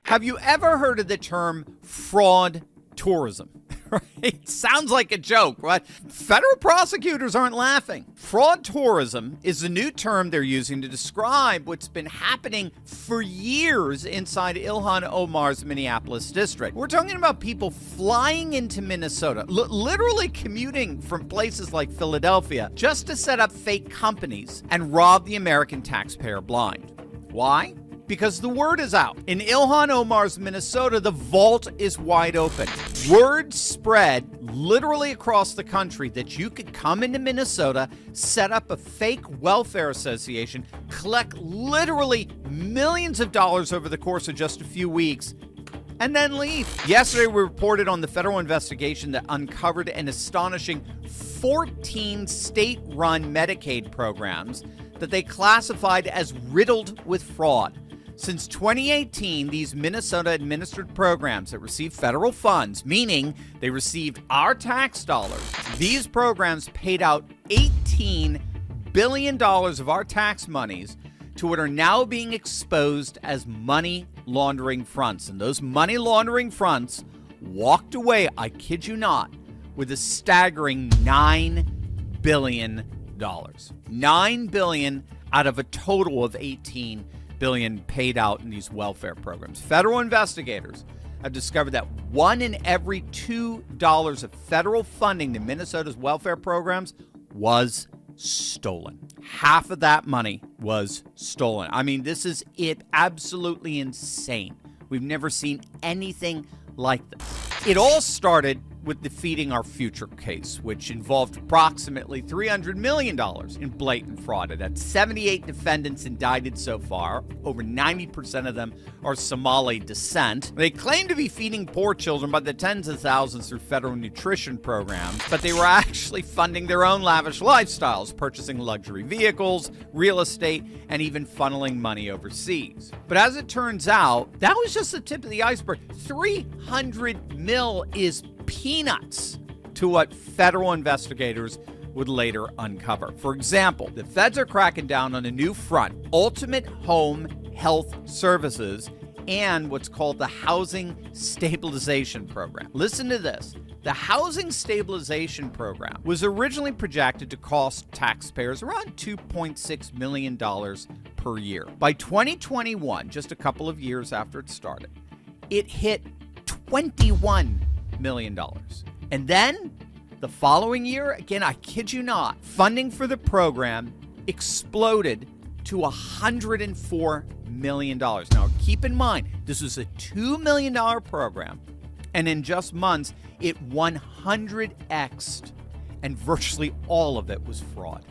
Have you ever heard of the term fraud tourism? Right? Sounds like a joke, right? Federal prosecutors aren't laughing. Fraud tourism is the new term they're using to describe what's been happening for years inside Ilhan Omar's Minneapolis district. We're talking about people flying into Minnesota, literally commuting from places like Philadelphia just to set up fake companies and rob the American taxpayer blind. Why? Because the word is out. In Ilhan Omar's Minnesota, the vault is wide open. Word spread literally across the country that you could come into Minnesota, set up a fake welfare association, collect literally millions of dollars over the course of just a few weeks, and then leave. Yesterday, we reported on the federal investigation that uncovered an astonishing 14 state-run Medicaid programs that they classified as riddled with fraud. Since 2018, these Minnesota-administered programs that receive federal funds, meaning they received our tax dollars, these programs paid out $18 billion of our tax monies to what are now being exposed as money laundering fronts. And those money laundering fronts walked away, I kid you not, with a staggering $9 billion. $9 billion out of a total of $18 billion paid out in these welfare programs. Federal investigators have discovered that 1 in every $2 of federal funding to Minnesota's welfare programs was stolen. Half of that money was stolen. I mean, this is absolutely insane. We've never seen anything like this. It all started with defeating our future case, which involved approximately $300 million in blatant fraud. That's 78 defendants indicted so far. Over 90% of them are Somali descent. They claim to be feeding poor children by the tens of thousands through federal nutrition programs, but they were actually funding their own lavish lifestyles, purchasing luxury vehicles, real estate, and even funneling money overseas. But as it turns out, that was just the tip of the iceberg. 300 mil is peanuts to what federal investigators would later uncover. For example, the feds are cracking down on a new front: Ultimate Home Health Services and what's called the Housing Stabilization Program. Listen to this. The Housing Stabilization Program was originally projected to cost taxpayers around $2.6 million per year. By 2021, just a couple of years after it started, it hit $21 million. And then the following year, again, I kid you not, funding for the program exploded to $104 million. Now, keep in mind, this was a $2 million program, and in just months, it 100x'd, and virtually all of it was fraud.